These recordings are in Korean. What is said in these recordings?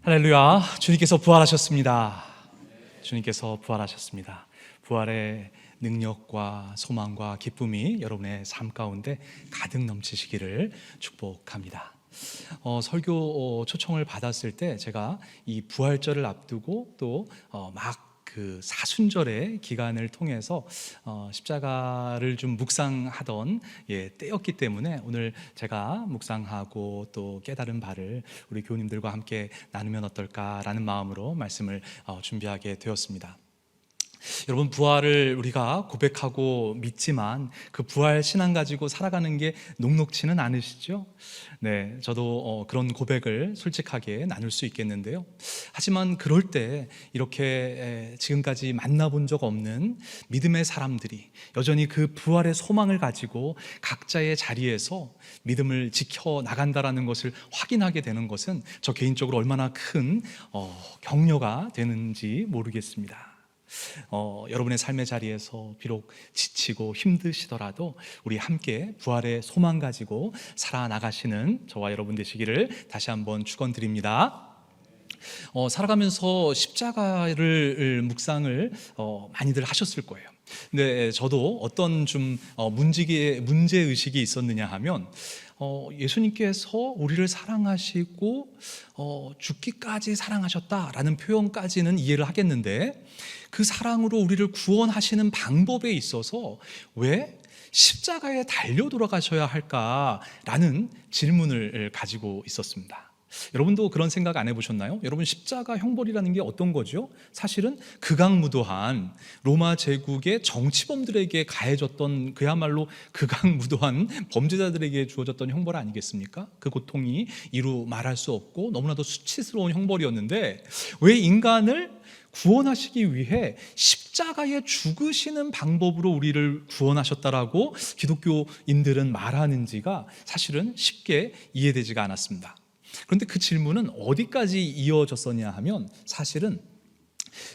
할렐루야. 주님께서 부활하셨습니다. 주님께서 부활하셨습니다. 부활의 능력과 소망과 기쁨이 여러분의 삶 가운데 가득 넘치시기를 축복합니다. 설교 초청을 받았을 때 제가 이 부활절을 앞두고 또 그 사순절의 기간을 통해서 십자가를 좀 묵상하던 때였기 때문에 오늘 제가 묵상하고 또 깨달은 바를 우리 교우님들과 함께 나누면 어떨까라는 마음으로 말씀을 준비하게 되었습니다. 여러분, 부활을 우리가 고백하고 믿지만 그 부활 신앙 가지고 살아가는 게 녹록지는 않으시죠? 네, 저도 그런 고백을 솔직하게 나눌 수 있겠는데요. 하지만 그럴 때 이렇게 지금까지 만나본 적 없는 믿음의 사람들이 여전히 그 부활의 소망을 가지고 각자의 자리에서 믿음을 지켜 나간다라는 것을 확인하게 되는 것은 저 개인적으로 얼마나 큰 격려가 되는지 모르겠습니다. 여러분의 삶의 자리에서 비록 지치고 힘드시더라도 우리 함께 부활의 소망 가지고 살아나가시는 저와 여러분 되시기를 다시 한번 축원드립니다. 살아가면서 십자가를 묵상을 많이들 하셨을 거예요. 근데 저도 어떤 좀 문제의식이 있었느냐 하면 예수님께서 우리를 사랑하시고 죽기까지 사랑하셨다라는 표현까지는 이해를 하겠는데 그 사랑으로 우리를 구원하시는 방법에 있어서 왜 십자가에 달려 돌아가셔야 할까라는 질문을 가지고 있었습니다. 여러분도 그런 생각 안 해보셨나요? 여러분, 십자가 형벌이라는 게 어떤 거죠? 사실은 극악무도한 로마 제국의 정치범들에게 가해졌던 그야말로 극악무도한 범죄자들에게 주어졌던 형벌 아니겠습니까? 그 고통이 이루 말할 수 없고 너무나도 수치스러운 형벌이었는데 왜 인간을 구원하시기 위해 십자가에 죽으시는 방법으로 우리를 구원하셨다라고 기독교인들은 말하는지가 사실은 쉽게 이해되지가 않았습니다. 그런데 그 질문은 어디까지 이어졌었냐 하면 사실은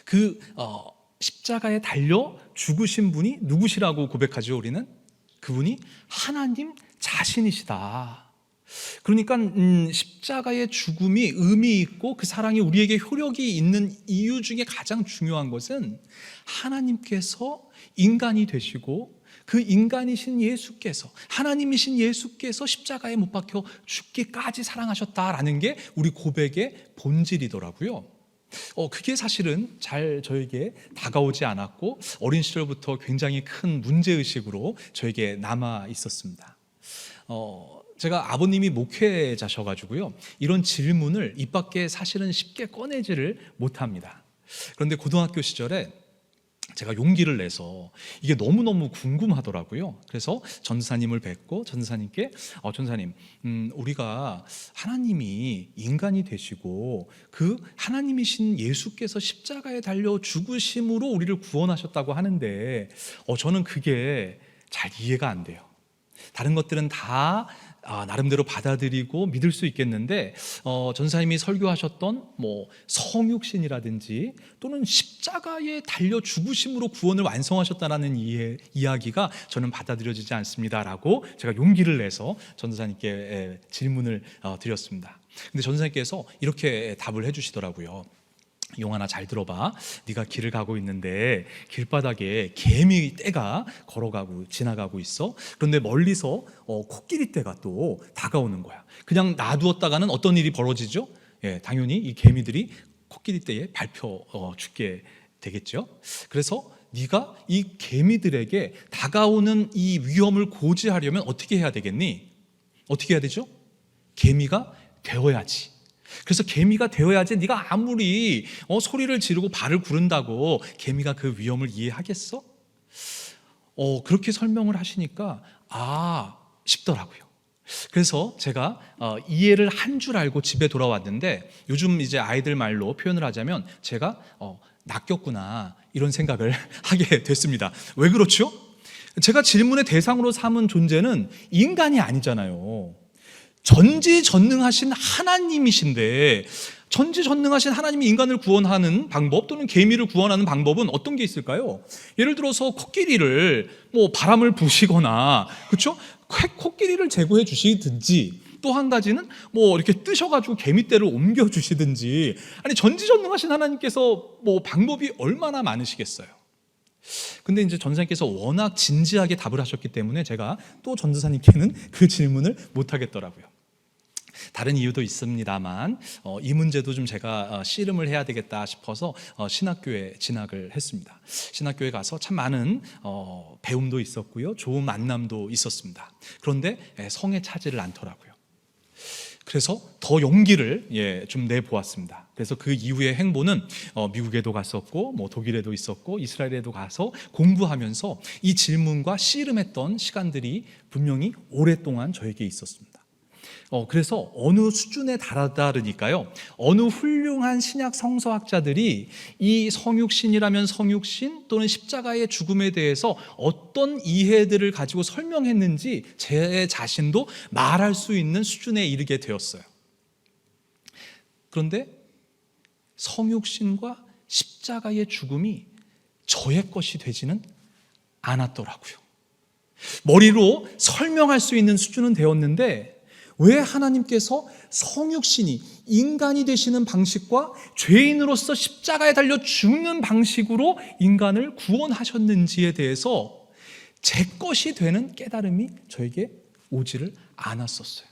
그 십자가에 달려 죽으신 분이 누구시라고 고백하죠? 우리는 그분이 하나님 자신이시다. 그러니까 십자가의 죽음이 의미 있고 그 사랑이 우리에게 효력이 있는 이유 중에 가장 중요한 것은 하나님께서 인간이 되시고 그 인간이신 예수께서, 하나님이신 예수께서 십자가에 못 박혀 죽기까지 사랑하셨다라는 게 우리 고백의 본질이더라고요. 그게 사실은 잘 저에게 다가오지 않았고 어린 시절부터 굉장히 큰 문제의식으로 저에게 남아 있었습니다. 제가 아버님이 목회자셔가지고요, 이런 질문을 입 밖에 사실은 쉽게 꺼내지를 못합니다. 그런데 고등학교 시절에 제가 용기를 내서 이게 너무너무 궁금하더라고요. 그래서 전사님을 뵙고 전사님께 전사님, 우리가 하나님이 인간이 되시고 그 하나님이신 예수께서 십자가에 달려 죽으심으로 우리를 구원하셨다고 하는데 저는 그게 잘 이해가 안 돼요. 다른 것들은 다 나름대로 받아들이고 믿을 수 있겠는데 전사님이 설교하셨던 성육신이라든지 또는 십자가에 달려 죽으심으로 구원을 완성하셨다는 이야기가 저는 받아들여지지 않습니다라고 제가 용기를 내서 전사님께 질문을 드렸습니다. 근데 전사님께서 이렇게 답을 해주시더라고요. 용하나 잘 들어봐. 네가 길을 가고 있는데 길바닥에 개미 떼가 걸어가고 지나가고 있어. 그런데 멀리서 코끼리 떼가 또 다가오는 거야. 그냥 놔두었다가는 어떤 일이 벌어지죠? 당연히 이 개미들이 코끼리 떼에 밟혀 죽게 되겠죠. 그래서 네가 이 개미들에게 다가오는 이 위험을 고지하려면 어떻게 해야 되겠니? 어떻게 해야 되죠? 개미가 되어야지. 그래서 개미가 되어야지. 네가 아무리 소리를 지르고 발을 구른다고 개미가 그 위험을 이해하겠어? 그렇게 설명을 하시니까 싶더라고요. 그래서 제가 이해를 한 줄 알고 집에 돌아왔는데 요즘 이제 아이들 말로 표현을 하자면 제가 낚였구나 이런 생각을 하게 됐습니다. 왜 그렇죠? 제가 질문의 대상으로 삼은 존재는 인간이 아니잖아요. 전지전능하신 하나님이신데 전지전능하신 하나님이 인간을 구원하는 방법 또는 개미를 구원하는 방법은 어떤 게 있을까요? 예를 들어서 코끼리를 바람을 부시거나, 그렇죠? 코끼리를 제거해 주시든지 또 한 가지는 뭐 이렇게 뜨셔가지고 개미떼를 옮겨주시든지, 아니 전지전능하신 하나님께서 뭐 방법이 얼마나 많으시겠어요. 근데 이제 전도사님께서 워낙 진지하게 답을 하셨기 때문에 제가 또 전도사님께는 그 질문을 못 하겠더라고요. 다른 이유도 있습니다만 이 문제도 좀 제가 씨름을 해야 되겠다 싶어서 신학교에 진학을 했습니다. 신학교에 가서 참 많은 배움도 있었고요, 좋은 만남도 있었습니다. 그런데 성에 차지를 않더라고요. 그래서 더 용기를 좀 내보았습니다. 그래서 그 이후의 행보는 미국에도 갔었고, 뭐 독일에도 있었고, 이스라엘에도 가서 공부하면서 이 질문과 씨름했던 시간들이 분명히 오랫동안 저에게 있었습니다. 그래서 어느 수준에 다르니까요, 어느 훌륭한 신약 성서학자들이 이 성육신이라면 성육신 또는 십자가의 죽음에 대해서 어떤 이해들을 가지고 설명했는지 제 자신도 말할 수 있는 수준에 이르게 되었어요. 그런데 성육신과 십자가의 죽음이 저의 것이 되지는 않았더라고요. 머리로 설명할 수 있는 수준은 되었는데, 왜 하나님께서 성육신이 인간이 되시는 방식과 죄인으로서 십자가에 달려 죽는 방식으로 인간을 구원하셨는지에 대해서 제 것이 되는 깨달음이 저에게 오지를 않았었어요.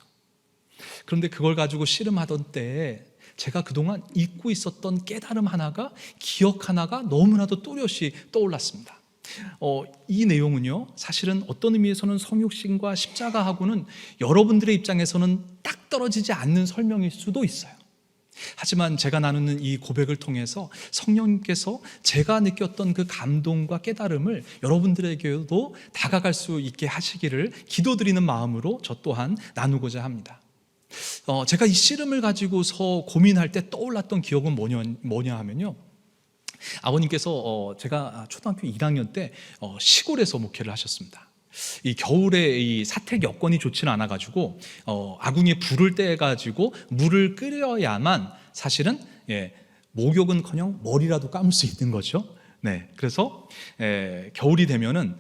그런데 그걸 가지고 씨름하던 때에 제가 그동안 잊고 있었던 깨달음 하나가, 기억 하나가 너무나도 또렷이 떠올랐습니다. 이 내용은요, 사실은 어떤 의미에서는 성육신과 십자가하고는 여러분들의 입장에서는 딱 떨어지지 않는 설명일 수도 있어요. 하지만 제가 나누는 이 고백을 통해서 성령님께서 제가 느꼈던 그 감동과 깨달음을 여러분들에게도 다가갈 수 있게 하시기를 기도드리는 마음으로 저 또한 나누고자 합니다. 제가 이 씨름을 가지고서 고민할 때 떠올랐던 기억은 뭐냐 하면요, 아버님께서 제가 초등학교 1학년 때 시골에서 목회를 하셨습니다. 이 겨울에 이 사택 여건이 좋지는 않아가지고 아궁이에 불을 떼가지고 물을 끓여야만 사실은 목욕은커녕 머리라도 감을 수 있는 거죠. 네, 그래서 겨울이 되면은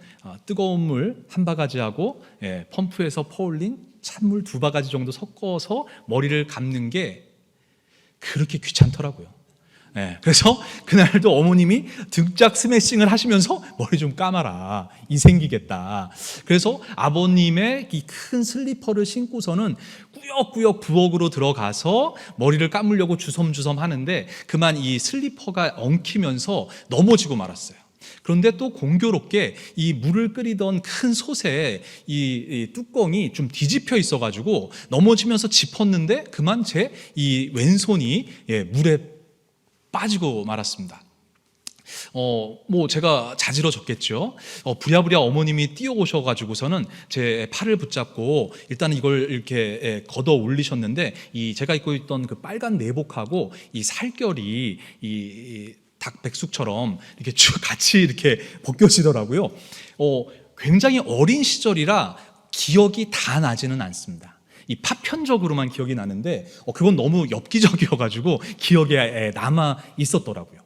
뜨거운 물 한 바가지하고 펌프에서 퍼올린 찬물 2바가지 정도 섞어서 머리를 감는 게 그렇게 귀찮더라고요. 그래서 그날도 어머님이 등짝 스매싱을 하시면서 머리 좀 감아라, 이 생기겠다. 그래서 아버님의 이 큰 슬리퍼를 신고서는 꾸역꾸역 부엌으로 들어가서 머리를 감으려고 주섬주섬 하는데 그만 이 슬리퍼가 엉키면서 넘어지고 말았어요. 그런데 또 공교롭게 이 물을 끓이던 큰 솥에 이 뚜껑이 좀 뒤집혀 있어가지고 넘어지면서 짚었는데 그만 제 이 왼손이 물에 빠지고 말았습니다. 뭐 제가 자지러졌겠죠. 부랴부랴 어머님이 뛰어오셔가지고서는 제 팔을 붙잡고 일단 이걸 이렇게 걷어 올리셨는데, 이 제가 입고 있던 그 빨간 내복하고 이 살결이 이 닭 백숙처럼 이렇게 쭉 같이 이렇게 벗겨지더라고요. 굉장히 어린 시절이라 기억이 다 나지는 않습니다. 이 파편적으로만 기억이 나는데 그건 너무 엽기적이어가지고 기억에 남아 있었더라고요.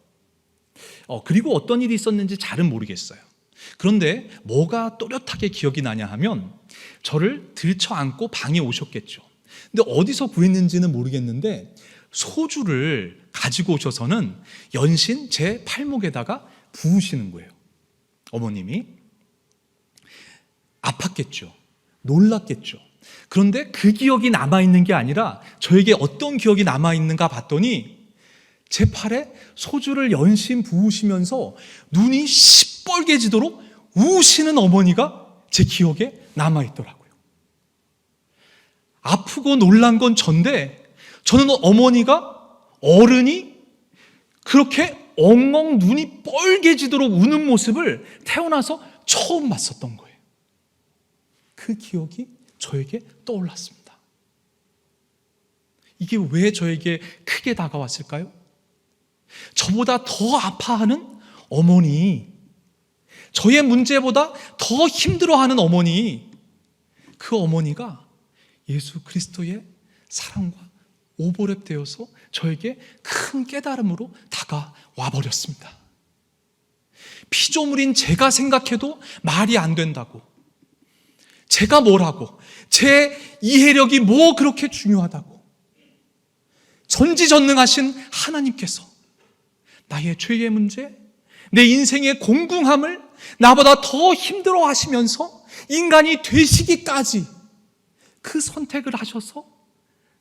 그리고 어떤 일이 있었는지 잘은 모르겠어요. 그런데 뭐가 또렷하게 기억이 나냐 하면 저를 들쳐안고 방에 오셨겠죠. 근데 어디서 구했는지는 모르겠는데 소주를 가지고 오셔서는 연신 제 팔목에다가 부으시는 거예요. 어머님이 아팠겠죠. 놀랐겠죠. 그런데 그 기억이 남아있는 게 아니라 저에게 어떤 기억이 남아있는가 봤더니 제 팔에 소주를 연신 부으시면서 눈이 시뻘개지도록 우시는 어머니가 제 기억에 남아있더라고요. 아프고 놀란 건 전데 저는 어머니가, 어른이 그렇게 엉엉 눈이 뻘개지도록 우는 모습을 태어나서 처음 봤었던 거예요. 그 기억이 저에게 떠올랐습니다. 이게 왜 저에게 크게 다가왔을까요? 저보다 더 아파하는 어머니, 저의 문제보다 더 힘들어하는 어머니, 그 어머니가 예수 그리스도의 사랑과 오버랩 되어서 저에게 큰 깨달음으로 다가와 버렸습니다. 피조물인 제가 생각해도 말이 안 된다고, 제가 뭐라고, 제 이해력이 뭐 그렇게 중요하다고. 전지전능하신 하나님께서 나의 죄의 문제, 내 인생의 공궁함을 나보다 더 힘들어 하시면서 인간이 되시기까지 그 선택을 하셔서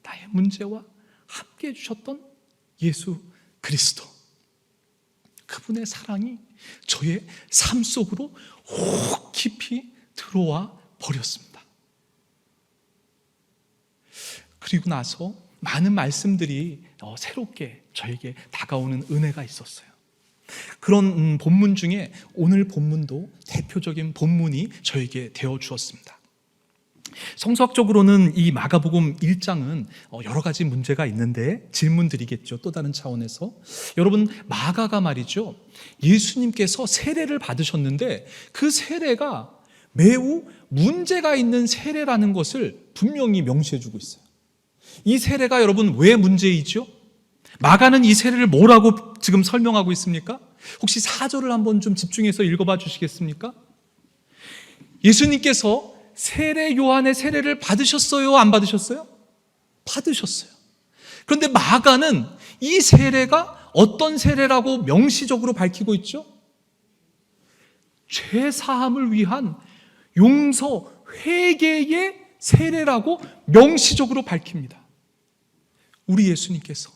나의 문제와 함께 해주셨던 예수 그리스도, 그분의 사랑이 저의 삶 속으로 혹 깊이 들어와 버렸습니다. 그리고 나서 많은 말씀들이 새롭게 저에게 다가오는 은혜가 있었어요. 그런 본문 중에 오늘 본문도 대표적인 본문이 저에게 되어 주었습니다. 성서학적으로는 이 마가복음 1장은 여러 가지 문제가 있는데 질문 드리겠죠. 또 다른 차원에서. 여러분, 마가가 말이죠, 예수님께서 세례를 받으셨는데 그 세례가 매우 문제가 있는 세례라는 것을 분명히 명시해 주고 있어요. 이 세례가 여러분 왜 문제이죠? 마가는 이 세례를 뭐라고 지금 설명하고 있습니까? 혹시 4절을 한번 좀 집중해서 읽어봐 주시겠습니까? 예수님께서 세례 요한의 세례를 받으셨어요? 안 받으셨어요? 받으셨어요. 그런데 마가는 이 세례가 어떤 세례라고 명시적으로 밝히고 있죠? 죄 사함을 위한 용서, 회개의 세례라고 명시적으로 밝힙니다. 우리 예수님께서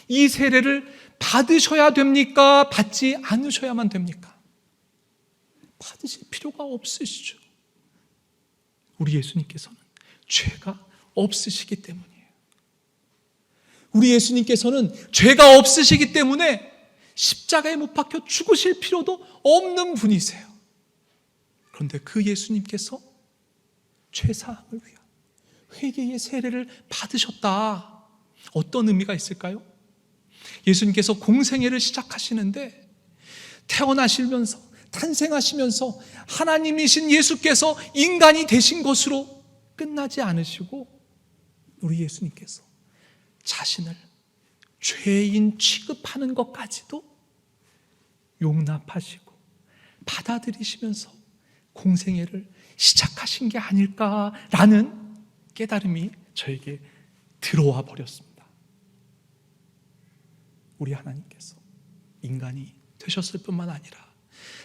이 세례를 받으셔야 됩니까? 받지 않으셔야만 됩니까? 받으실 필요가 없으시죠. 우리 예수님께서는 죄가 없으시기 때문이에요. 우리 예수님께서는 죄가 없으시기 때문에 십자가에 못 박혀 죽으실 필요도 없는 분이세요. 그런데 그 예수님께서 죄사함을 위한 회개의 세례를 받으셨다. 어떤 의미가 있을까요? 예수님께서 공생애를 시작하시는데 태어나시면서, 탄생하시면서 하나님이신 예수께서 인간이 되신 것으로 끝나지 않으시고, 우리 예수님께서 자신을 죄인 취급하는 것까지도 용납하시고 받아들이시면서 공생애를 시작하신 게 아닐까라는 깨달음이 저에게 들어와 버렸습니다. 우리 하나님께서 인간이 되셨을 뿐만 아니라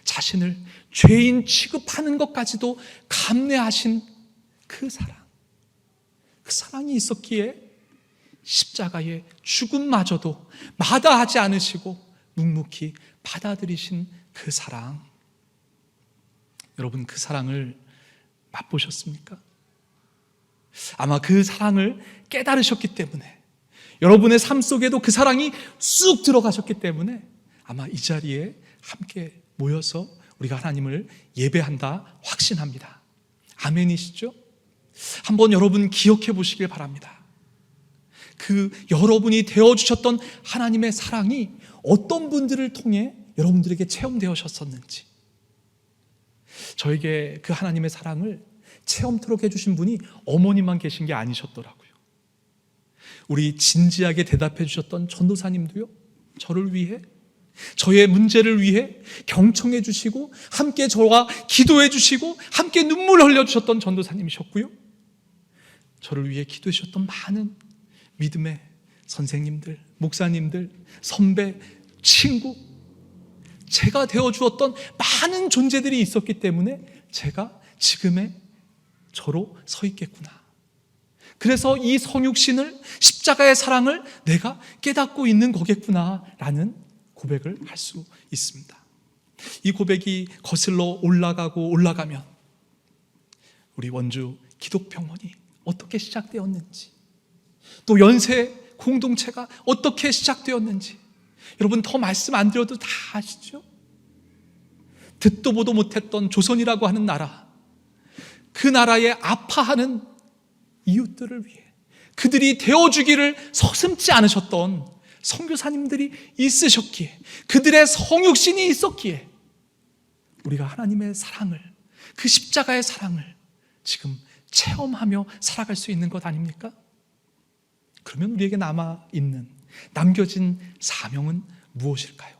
자신을 죄인 취급하는 것까지도 감내하신 그 사랑, 그 사랑이 있었기에 십자가의 죽음마저도 마다하지 않으시고 묵묵히 받아들이신 그 사랑, 여러분 그 사랑을 맛보셨습니까? 아마 그 사랑을 깨달으셨기 때문에, 여러분의 삶 속에도 그 사랑이 쑥 들어가셨기 때문에 아마 이 자리에 함께 모여서 우리가 하나님을 예배한다 확신합니다. 아멘이시죠? 한번 여러분 기억해 보시길 바랍니다. 그 여러분이 되어주셨던 하나님의 사랑이 어떤 분들을 통해 여러분들에게 체험되어졌었는지, 저에게 그 하나님의 사랑을 체험토록 해주신 분이 어머니만 계신 게 아니셨더라고요. 우리 진지하게 대답해 주셨던 전도사님도요, 저를 위해, 저의 문제를 위해 경청해 주시고 함께 저와 기도해 주시고 함께 눈물 흘려 주셨던 전도사님이셨고요, 저를 위해 기도해 주셨던 많은 믿음의 선생님들, 목사님들, 선배, 친구, 제가 되어주었던 많은 존재들이 있었기 때문에 제가 지금의 저로 서 있겠구나. 그래서 이 성육신을, 십자가의 사랑을 내가 깨닫고 있는 거겠구나 라는 고백을 할 수 있습니다. 이 고백이 거슬러 올라가고 올라가면 우리 원주 기독병원이 어떻게 시작되었는지, 또 연세 공동체가 어떻게 시작되었는지 여러분 더 말씀 안 드려도 다 아시죠? 듣도 보도 못했던 조선이라고 하는 나라, 그 나라에 아파하는 이웃들을 위해 그들이 되어주기를 서슴지 않으셨던 선교사님들이 있으셨기에, 그들의 성육신이 있었기에 우리가 하나님의 사랑을, 그 십자가의 사랑을 지금 체험하며 살아갈 수 있는 것 아닙니까? 그러면 우리에게 남아있는, 남겨진 사명은 무엇일까요?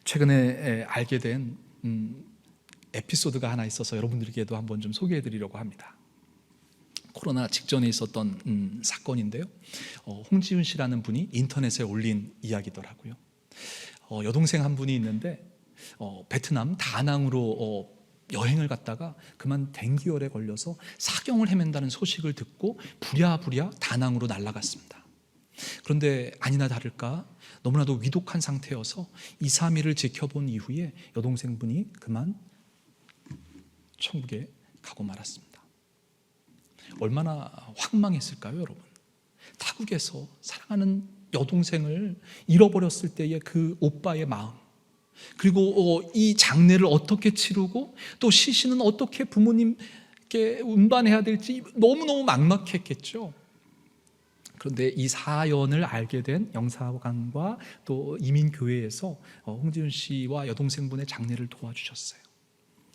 최근에 알게 된 에피소드가 하나 있어서 여러분들에게도 한번 좀 소개해 드리려고 합니다. 코로나 직전에 있었던 사건인데요. 홍지윤 씨라는 분이 인터넷에 올린 이야기더라고요. 여동생 한 분이 있는데 베트남 다낭으로 여행을 갔다가 그만 댕기열에 걸려서 사경을 헤맨다는 소식을 듣고 부랴부랴 다낭으로 날아갔습니다. 그런데 아니나 다를까 너무나도 위독한 상태여서 2, 3일을 지켜본 이후에 여동생분이 그만 천국에 가고 말았습니다. 얼마나 황망했을까요, 여러분? 타국에서 사랑하는 여동생을 잃어버렸을 때의 그 오빠의 마음, 그리고 이 장례를 어떻게 치르고 또 시신은 어떻게 부모님께 운반해야 될지 너무너무 막막했겠죠. 그런데 이 사연을 알게 된 영사관과 또 이민교회에서 홍지윤 씨와 여동생분의 장례를 도와주셨어요.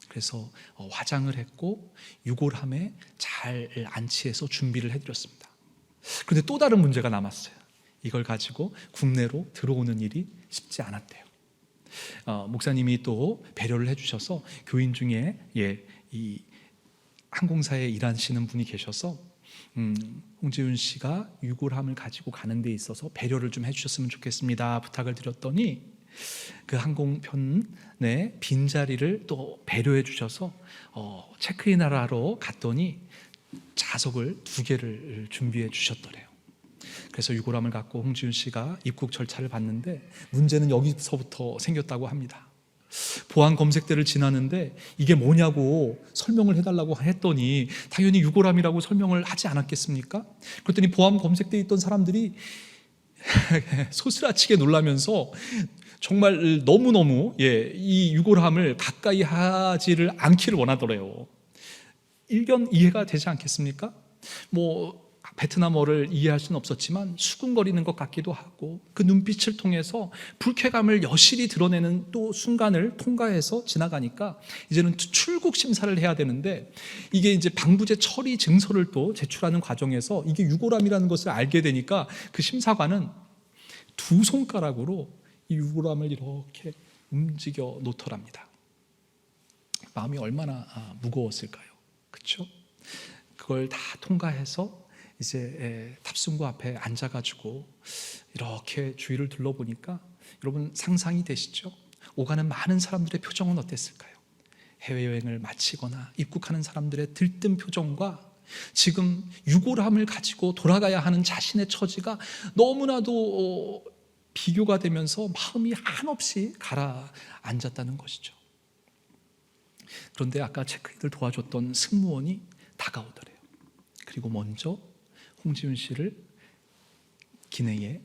그래서 화장을 했고 유골함에 잘 안치해서 준비를 해드렸습니다. 그런데 또 다른 문제가 남았어요. 이걸 가지고 국내로 들어오는 일이 쉽지 않았대요. 목사님이 또 배려를 해주셔서 교인 중에 이 항공사에 일하시는 분이 계셔서 홍지윤 씨가 유골함을 가지고 가는 데 있어서 배려를 좀 해주셨으면 좋겠습니다 부탁을 드렸더니 그 항공편에 빈자리를 또 배려해 주셔서 체크인하러 갔더니 좌석을 2개를 준비해 주셨더래요. 그래서 유골함을 갖고 홍지윤 씨가 입국 절차를 받는데 문제는 여기서부터 생겼다고 합니다. 보안 검색대를 지나는데 이게 뭐냐고 설명을 해달라고 했더니 당연히 유골함이라고 설명을 하지 않았겠습니까? 그랬더니 보안 검색대에 있던 사람들이 소스라치게 놀라면서 정말 너무너무 이 유골함을 가까이 하지를 않기를 원하더래요. 일견 이해가 되지 않겠습니까? 베트남어를 이해할 수는 없었지만 수군거리는 것 같기도 하고 그 눈빛을 통해서 불쾌감을 여실히 드러내는 또 순간을 통과해서 지나가니까 이제는 출국 심사를 해야 되는데 이게 이제 방부제 처리 증서를 또 제출하는 과정에서 이게 유골함이라는 것을 알게 되니까 그 심사관은 2손가락으로 이 유골함을 이렇게 움직여 놓더랍니다. 마음이 얼마나 무거웠을까요? 그렇죠? 그걸 다 통과해서 이제 탑승구 앞에 앉아가지고 이렇게 주위를 둘러보니까 여러분 상상이 되시죠? 오가는 많은 사람들의 표정은 어땠을까요? 해외여행을 마치거나 입국하는 사람들의 들뜬 표정과 지금 유골함을 가지고 돌아가야 하는 자신의 처지가 너무나도 비교가 되면서 마음이 한없이 가라앉았다는 것이죠. 그런데 아까 체크인을 도와줬던 승무원이 다가오더래요. 그리고 먼저 홍지윤 씨를 기내에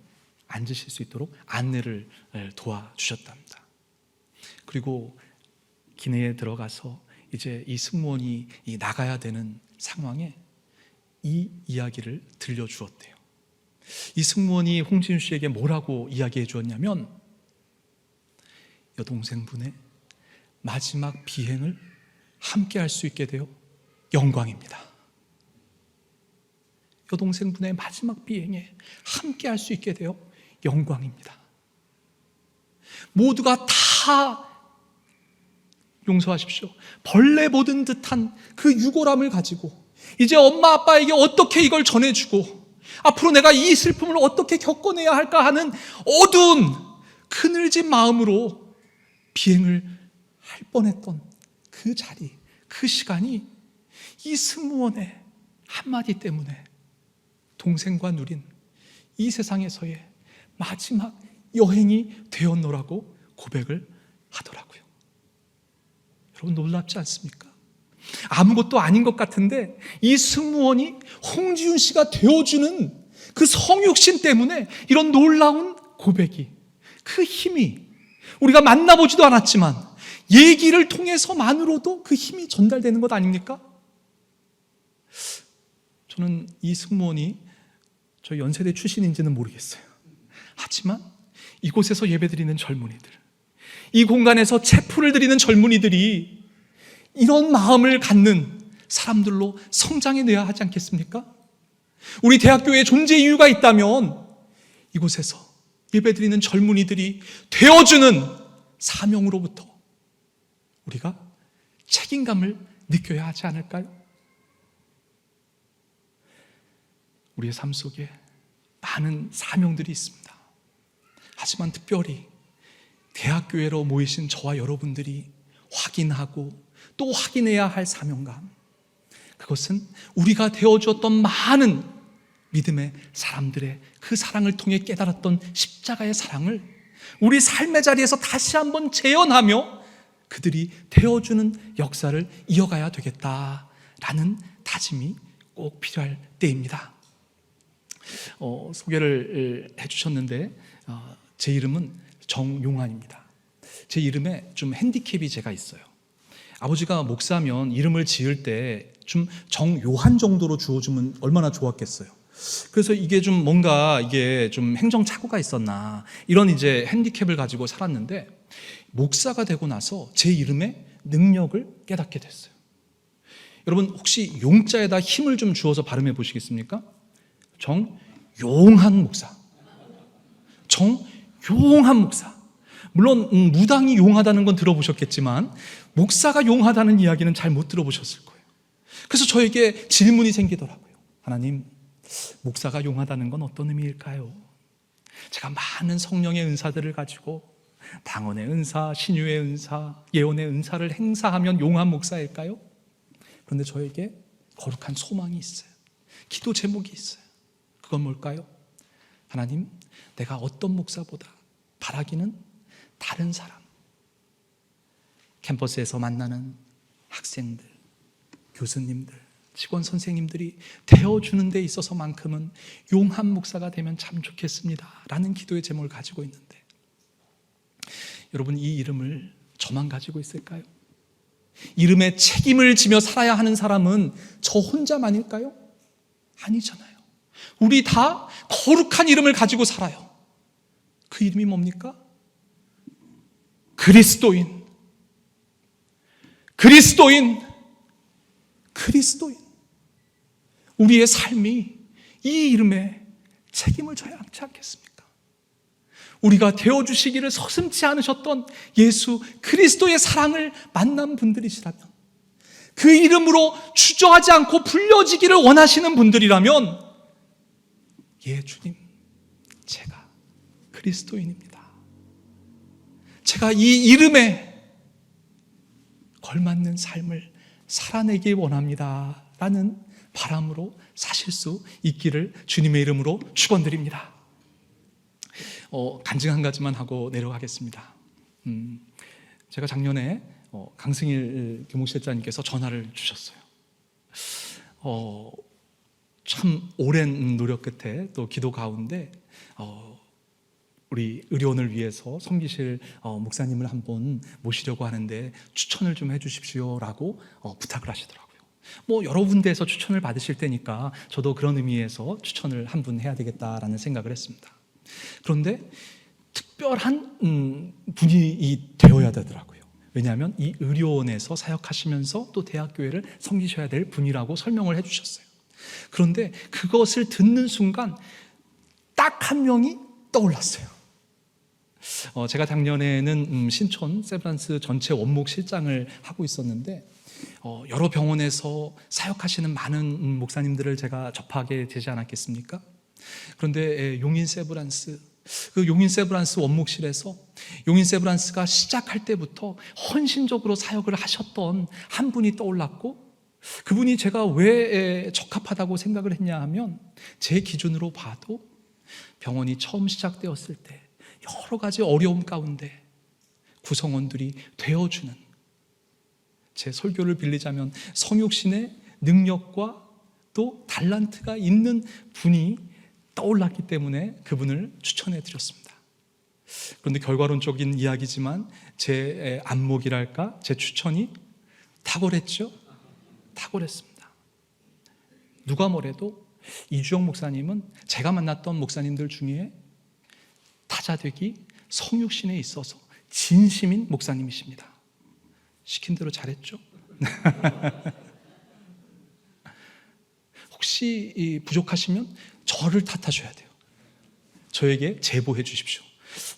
앉으실 수 있도록 안내를 도와주셨답니다. 그리고 기내에 들어가서 이제 이 승무원이 나가야 되는 상황에 이 이야기를 들려주었대요. 이 승무원이 홍지윤 씨에게 뭐라고 이야기해 주었냐면 여동생분의 마지막 비행을 함께 할 수 있게 되어 영광입니다. 여동생분의 마지막 비행에 함께 할 수 있게 되어 영광입니다. 모두가 다 용서하십시오. 벌레 보던 듯한 그 유골함을 가지고 이제 엄마 아빠에게 어떻게 이걸 전해주고 앞으로 내가 이 슬픔을 어떻게 겪어내야 할까 하는 어두운 그늘진 마음으로 비행을 할 뻔했던 그 자리, 그 시간이 이 승무원의 한마디 때문에 동생과 누린 이 세상에서의 마지막 여행이 되었노라고 고백을 하더라고요. 여러분 놀랍지 않습니까? 아무것도 아닌 것 같은데 이 승무원이 홍지윤 씨가 되어주는 그 성육신 때문에 이런 놀라운 고백이, 그 힘이 우리가 만나보지도 않았지만 얘기를 통해서만으로도 그 힘이 전달되는 것 아닙니까? 저는 이 승무원이 저 연세대 출신인지는 모르겠어요. 하지만 이곳에서 예배드리는 젊은이들, 이 공간에서 체풀을 드리는 젊은이들이 이런 마음을 갖는 사람들로 성장해내야 하지 않겠습니까? 우리 대학교에 존재 이유가 있다면 이곳에서 예배드리는 젊은이들이 되어주는 사명으로부터 우리가 책임감을 느껴야 하지 않을까요? 우리의 삶 속에 많은 사명들이 있습니다. 하지만 특별히 대학교회로 모이신 저와 여러분들이 확인하고 또 확인해야 할 사명감, 그것은 우리가 되어주었던 많은 믿음의 사람들의 그 사랑을 통해 깨달았던 십자가의 사랑을 우리 삶의 자리에서 다시 한번 재현하며 그들이 되어주는 역사를 이어가야 되겠다라는 다짐이 꼭 필요할 때입니다. 소개를 해주셨는데 제 이름은 정용환입니다. 제 이름에 좀 핸디캡이 제가 있어요. 아버지가 목사면 이름을 지을 때 좀 정요한 정도로 주어주면 얼마나 좋았겠어요. 그래서 이게 좀 뭔가 이게 좀 행정착오가 있었나 이런 이제 핸디캡을 가지고 살았는데 목사가 되고 나서 제 이름의 능력을 깨닫게 됐어요. 여러분 혹시 용자에다 힘을 좀 주어서 발음해 보시겠습니까? 정용한 목사. 정용한 목사. 물론 무당이 용하다는 건 들어보셨겠지만 목사가 용하다는 이야기는 잘 못 들어보셨을 거예요. 그래서 저에게 질문이 생기더라고요. 하나님, 목사가 용하다는 건 어떤 의미일까요? 제가 많은 성령의 은사들을 가지고 방언의 은사, 신유의 은사, 예언의 은사를 행사하면 용한 목사일까요? 그런데 저에게 거룩한 소망이 있어요. 기도 제목이 있어요. 그건 뭘까요? 하나님, 내가 어떤 목사보다 바라기는 다른 사람, 캠퍼스에서 만나는 학생들, 교수님들, 직원 선생님들이 되어주는 데 있어서만큼은 용한 목사가 되면 참 좋겠습니다 라는 기도의 제목을 가지고 있는데, 여러분 이 이름을 저만 가지고 있을까요? 이름에 책임을 지며 살아야 하는 사람은 저 혼자만일까요? 아니잖아요. 우리 다 거룩한 이름을 가지고 살아요. 그 이름이 뭡니까? 그리스도인. 그리스도인. 그리스도인. 우리의 삶이 이 이름에 책임을 져야 하지 않겠습니까? 우리가 되어주시기를 서슴지 않으셨던 예수 그리스도의 사랑을 만난 분들이시라면, 그 이름으로 주저하지 않고 불려지기를 원하시는 분들이라면, 예 주님, 제가 그리스도인입니다. 제가 이 이름에 걸맞는 삶을 살아내길 원합니다 라는 바람으로 사실 수 있기를 주님의 이름으로 축원드립니다. 간증 한 가지만 하고 내려가겠습니다. 제가 작년에 강승일 교목실장님께서 전화를 주셨어요. 참 오랜 노력 끝에 또 기도 가운데 우리 의료원을 위해서 섬기실 목사님을 한번 모시려고 하는데 추천을 좀 해주십시오라고 부탁을 하시더라고요. 뭐 여러 군데에서 추천을 받으실 테니까 저도 그런 의미에서 추천을 한 분 해야 되겠다라는 생각을 했습니다. 그런데 특별한 분이 되어야 되더라고요. 왜냐하면 이 의료원에서 사역하시면서 또 대학교회를 섬기셔야 될 분이라고 설명을 해주셨어요. 그런데 그것을 듣는 순간 딱 한 명이 떠올랐어요. 제가 작년에는 신촌 세브란스 전체 원목 실장을 하고 있었는데 여러 병원에서 사역하시는 많은 목사님들을 제가 접하게 되지 않았겠습니까? 그런데 용인 세브란스, 그 용인 세브란스 원목실에서 용인 세브란스가 시작할 때부터 헌신적으로 사역을 하셨던 한 분이 떠올랐고, 그분이 제가 왜 적합하다고 생각을 했냐 하면, 제 기준으로 봐도 병원이 처음 시작되었을 때 여러 가지 어려움 가운데 구성원들이 되어주는, 제 설교를 빌리자면 성육신의 능력과 또 달란트가 있는 분이 떠올랐기 때문에 그분을 추천해 드렸습니다. 그런데 결과론적인 이야기지만 제 안목이랄까, 제 추천이 탁월했죠? 탁월했습니다. 누가 뭐래도 이주영 목사님은 제가 만났던 목사님들 중에 타자되기, 성육신에 있어서 진심인 목사님이십니다. 시킨 대로 잘했죠? 혹시 부족하시면 저를 탓하셔야 돼요. 저에게 제보해 주십시오.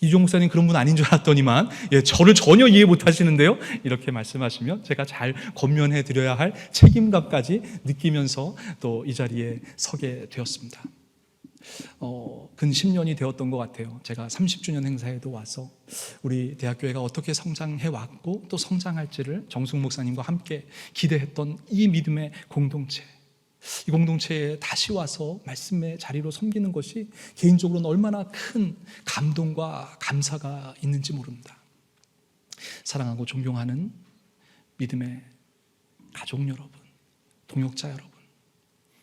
이종 목사님 그런 분 아닌 줄 알았더니만 저를 전혀 이해 못 하시는데요, 이렇게 말씀하시면 제가 잘 권면해 드려야 할 책임감까지 느끼면서 또 이 자리에 서게 되었습니다. 근 10년이 되었던 것 같아요. 제가 30주년 행사에도 와서 우리 대학교회가 어떻게 성장해 왔고 또 성장할지를 정숙 목사님과 함께 기대했던 이 믿음의 공동체, 이 공동체에 다시 와서 말씀의 자리로 섬기는 것이 개인적으로는 얼마나 큰 감동과 감사가 있는지 모릅니다. 사랑하고 존경하는 믿음의 가족 여러분, 동역자 여러분,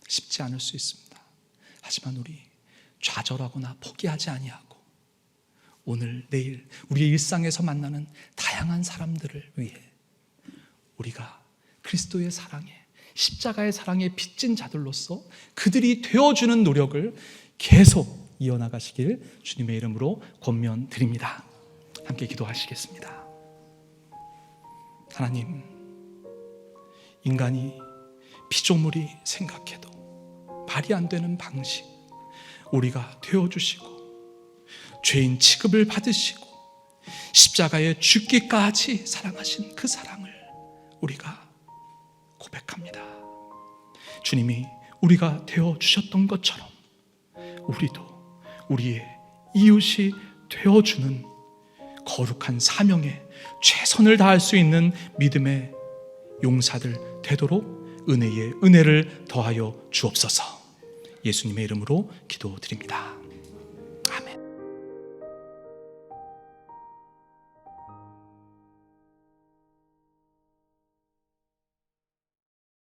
쉽지 않을 수 있습니다. 하지만 우리 좌절하거나 포기하지 아니하고 오늘 내일 우리의 일상에서 만나는 다양한 사람들을 위해 우리가 그리스도의 사랑에, 십자가의 사랑에 빚진 자들로서 그들이 되어주는 노력을 계속 이어나가시길 주님의 이름으로 권면드립니다. 함께 기도하시겠습니다. 하나님, 인간이 피조물이 생각해도 말이 안 되는 방식 우리가 되어주시고 죄인 취급을 받으시고 십자가에 죽기까지 사랑하신 그 사랑을 우리가 고백합니다. 주님이 우리가 되어주셨던 것처럼 우리도 우리의 이웃이 되어주는 거룩한 사명에 최선을 다할 수 있는 믿음의 용사들 되도록 은혜에 은혜를 더하여 주옵소서. 예수님의 이름으로 기도드립니다.